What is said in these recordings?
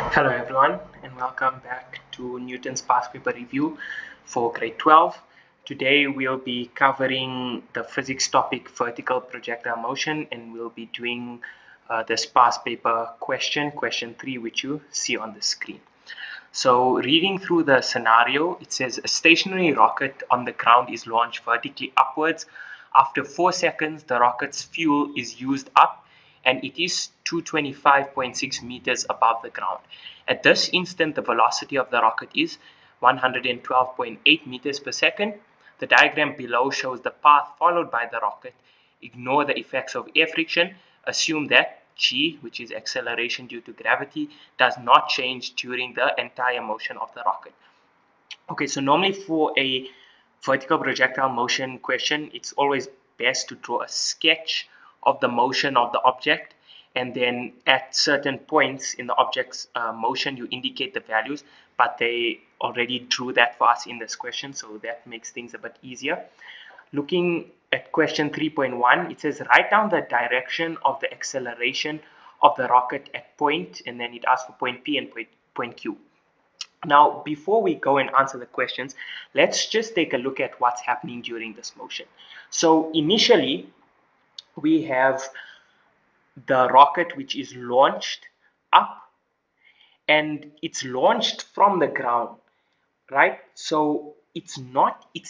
Hello everyone and welcome back to Newton's past paper review for grade 12. Today we'll be covering the physics topic vertical projectile motion, and we'll be doing this past paper question 3, which you see on the screen. So reading through the scenario, it says a stationary rocket on the ground is launched vertically upwards. After 4 seconds, the rocket's fuel is used up and it is 225.6 meters above the ground. At this instant, the velocity of the rocket is 112.8 meters per second. The diagram below shows the path followed by the rocket. Ignore the effects of air friction. Assume that g, which is acceleration due to gravity, does not change during the entire motion of the rocket. Okay, so normally for a vertical projectile motion question, it's always best to draw a sketch of the motion of the object, and then at certain points in the object's motion you indicate the values, but they already drew that for us in this question, so that makes things a bit easier. Looking at question 3.1, it says write down the direction of the acceleration of the rocket at point, and then it asks for point P and point Q. Now, before we go and answer the questions, let's just take a look at what's happening during this motion. So initially, we have the rocket which is launched up, and it's launched from the ground, right? So it's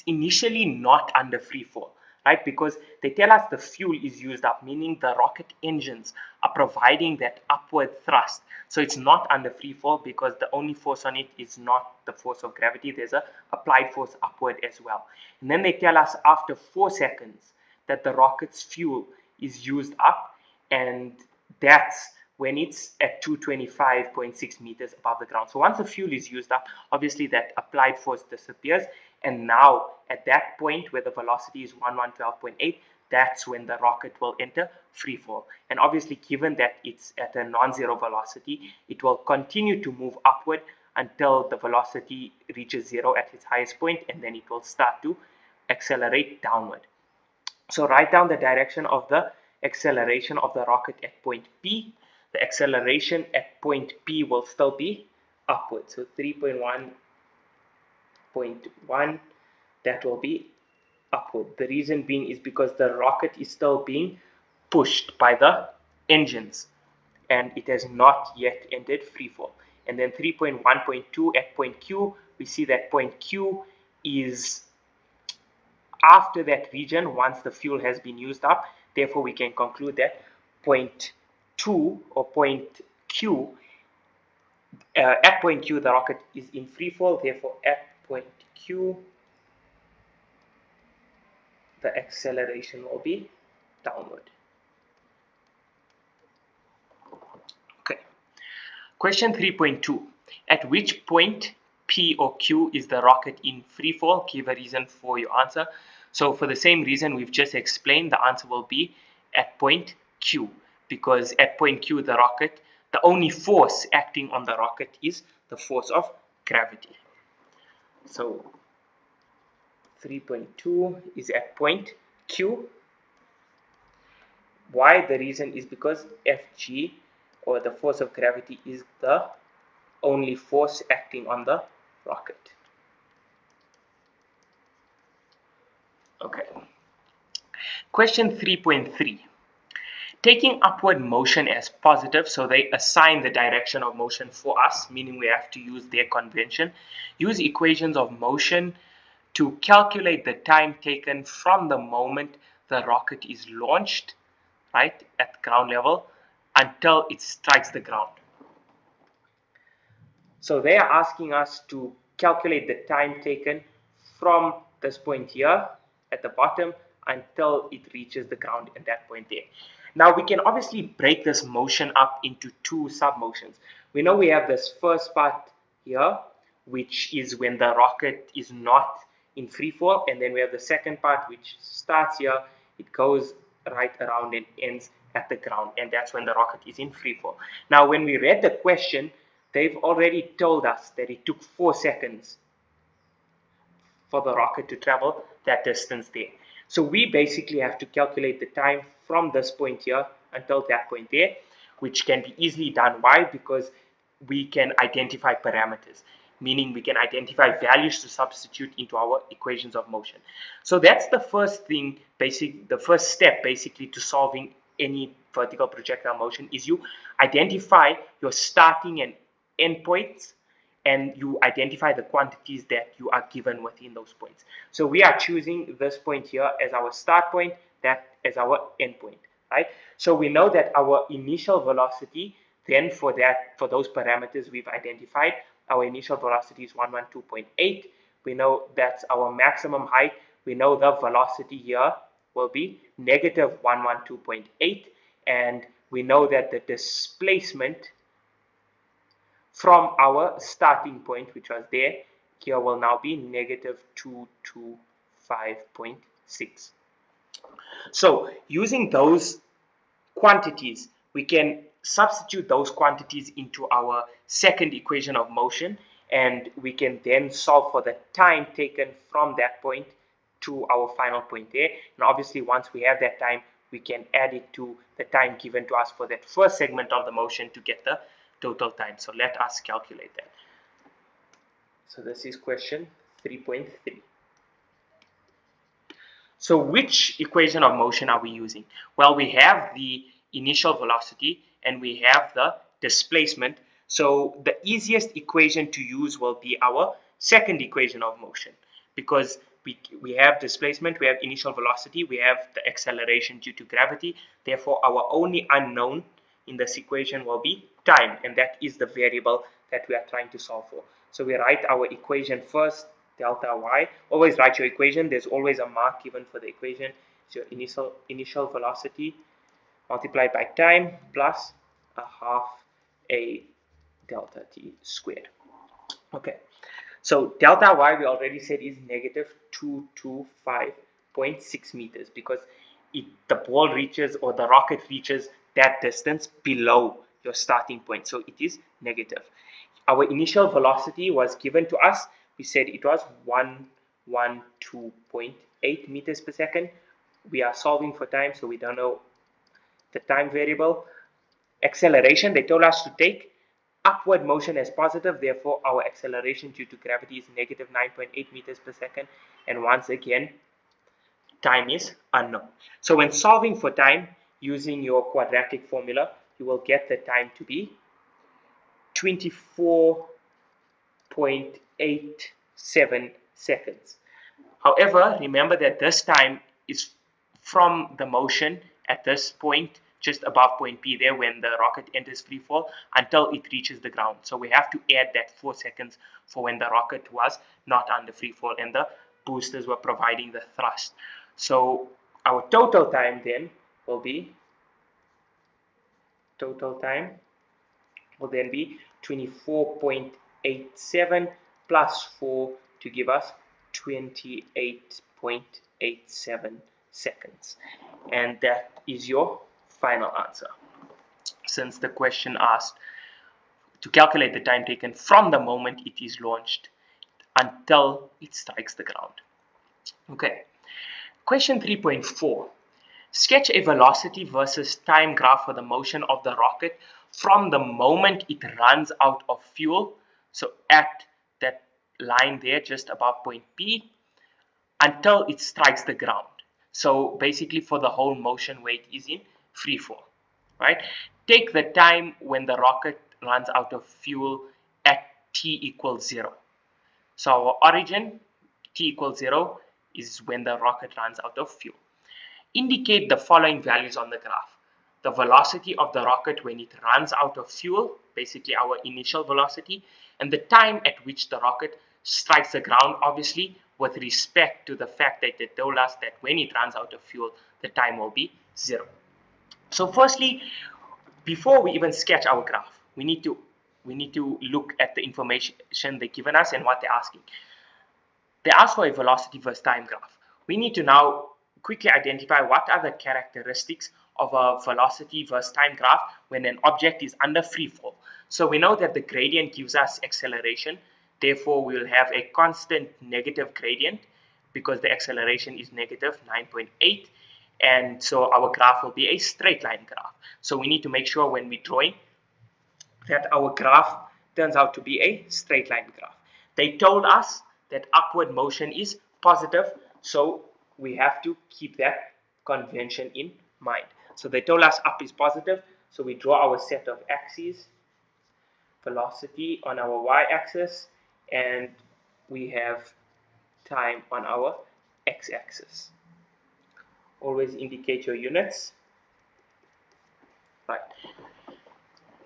initially not under free fall, right? Because they tell us the fuel is used up, meaning the rocket engines are providing that upward thrust. So it's not under free fall because the only force on it is not the force of gravity. There's a applied force upward as well. And then they tell us after 4 seconds that the rocket's fuel is used up, and that's when it's at 225.6 meters above the ground. So once the fuel is used up, obviously that applied force disappears, and now at that point where the velocity is 112.8, that's when the rocket will enter free fall. And obviously, given that it's at a non-zero velocity, it will continue to move upward until the velocity reaches zero at its highest point, and then it will start to accelerate downward. So write down the direction of the acceleration of the rocket at point P. The acceleration at point P will still be upward. So 3.1.1, that will be upward. The reason being is because the rocket is still being pushed by the engines and it has not yet entered free fall. And then 3.1.2 at point Q, we see that point Q is after that region once the fuel has been used up. Therefore, we can conclude that point 2 or point Q, at point Q the rocket is in free fall. Therefore, at point Q the acceleration will be downward. Okay. Question 3.2. At which point P or Q is the rocket in free fall? Give a reason for your answer. So for the same reason we've just explained, the answer will be at point Q, because at point Q the only force acting on the rocket is the force of gravity. So 3.2 is at point Q. Why? The reason is because Fg, or the force of gravity, is the only force acting on the rocket. Okay. Question 3.3. Taking upward motion as positive, so they assign the direction of motion for us, meaning we have to use their convention. Use equations of motion to calculate the time taken from the moment the rocket is launched, right, at ground level, until it strikes the ground. So they are asking us to calculate the time taken from this point here at the bottom until it reaches the ground at that point there. Now we can obviously break this motion up into two sub-motions. We know we have this first part here, which is when the rocket is not in free fall, and then we have the second part which starts here, it goes right around and ends at the ground, and that's when the rocket is in free fall. Now when we read the question, they've already told us that it took 4 seconds for the rocket to travel that distance there. So we basically have to calculate the time from this point here until that point there, which can be easily done. Why? Because we can identify parameters, meaning we can identify values to substitute into our equations of motion. So that's the first thing, the first step basically to solving any vertical projectile motion is you identify your starting and end points, and you identify the quantities that you are given within those points. So we are choosing this point here as our start point, that as our end point, right? So we know that our initial velocity, then for those parameters we've identified, our initial velocity is 112.8. We know that's our maximum height. We know the velocity here will be negative 112.8, and we know that the displacement from our starting point, which was there, here will now be negative 225.6. So using those quantities, we can substitute those quantities into our second equation of motion, and we can then solve for the time taken from that point to our final point there. And obviously, once we have that time, we can add it to the time given to us for that first segment of the motion to get the total time. So let us calculate that. So this is question 3.3. So which equation of motion are we using? Well, we have the initial velocity and we have the displacement. So the easiest equation to use will be our second equation of motion, because we have displacement, we have initial velocity, we have the acceleration due to gravity. Therefore, our only unknown in this equation will be time, and that is the variable that we are trying to solve for. So we write our equation first, delta y. Always write your equation. There's always a mark given for the equation. It's your initial velocity multiplied by time plus a half a delta t squared. Okay, so delta y we already said is negative 225.6 meters, because the ball reaches, or the rocket reaches, that distance below your starting point, so it is negative. Our initial velocity was given to us. We said it was 112.8 meters per second. We are solving for time, so we don't know the time variable. Acceleration, they told us to take upward motion as positive. Therefore, our acceleration due to gravity is negative 9.8 meters per second. And once again, time is unknown. So when solving for time using your quadratic formula, you will get the time to be 24.87 seconds. However, remember that this time is from the motion at this point, just above point P there, when the rocket enters free fall, until it reaches the ground. So we have to add that 4 seconds for when the rocket was not under free fall and the boosters were providing the thrust. So our total time then will be 24.87 plus 4 to give us 28.87 seconds. And that is your final answer, since the question asked to calculate the time taken from the moment it is launched until it strikes the ground. Okay, question 3.4. Sketch a velocity versus time graph for the motion of the rocket from the moment it runs out of fuel, so at that line there just above point P, until it strikes the ground. So basically for the whole motion where it is in free fall, right? Take the time when the rocket runs out of fuel at t equals 0. So our origin, t equals 0, is when the rocket runs out of fuel. Indicate the following values on the graph. The velocity of the rocket when it runs out of fuel, basically our initial velocity, and the time at which the rocket strikes the ground, obviously with respect to the fact that they told us that when it runs out of fuel, the time will be 0. So firstly, before we even sketch our graph, we need to look at the information they've given us and what they're asking. They ask for a velocity versus time graph. We need to now quickly identify what are the characteristics of a velocity versus time graph when an object is under free fall. So we know that the gradient gives us acceleration. Therefore, we will have a constant negative gradient because the acceleration is negative 9.8. And so our graph will be a straight line graph. So we need to make sure when we're drawing that our graph turns out to be a straight line graph. They told us that upward motion is positive, so we have to keep that convention in mind. So they told us up is positive, so we draw our set of axes, velocity on our y-axis, and we have time on our x-axis. Always indicate your units. Right.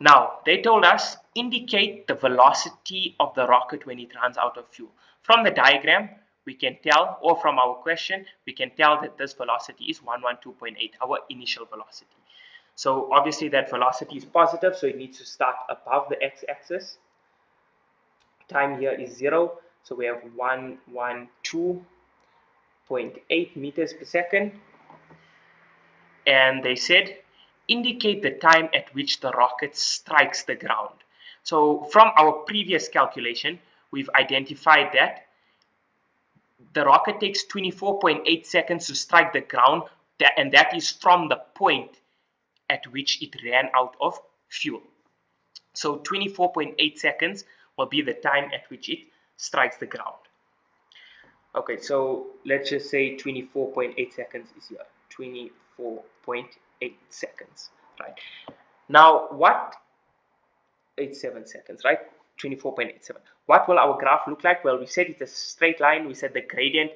Now, they told us indicate the velocity of the rocket when it runs out of fuel. From the diagram, we can tell, or from our question, we can tell that this velocity is 112.8, our initial velocity. So obviously that velocity is positive, so it needs to start above the x-axis. Time here is 0, so we have 112.8 meters per second. And they said indicate the time at which the rocket strikes the ground. So from our previous calculation, we've identified that the rocket takes 24.8 seconds to strike the ground, and that is from the point at which it ran out of fuel. So 24.8 seconds will be the time at which it strikes the ground. Okay, so let's just say 24.8 seconds is here. 24.8 seconds, right? Now, what 87 seconds, right? 24.87. What will our graph look like? Well, we said it's a straight line. We said the gradient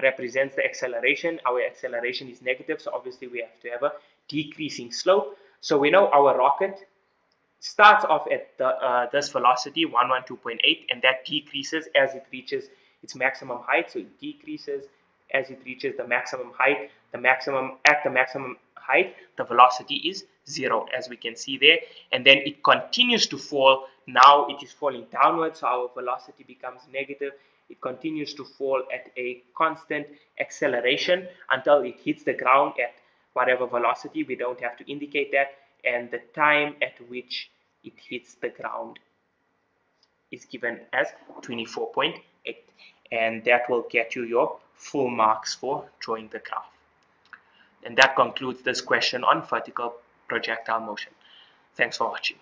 represents the acceleration. Our acceleration is negative, so obviously we have to have a decreasing slope. So we know our rocket starts off at this velocity 112.8, and that decreases as it reaches its maximum height. So it decreases as it reaches the maximum height. At the maximum height, the velocity is 0, as we can see there, and then it continues to fall. Now it is falling downwards, so our velocity becomes negative. It continues to fall at a constant acceleration until it hits the ground at whatever velocity. We don't have to indicate that, and the time at which it hits the ground is given as 24.8, and that will get you your full marks for drawing the graph. And that concludes this question on vertical projectile motion. Thanks for watching.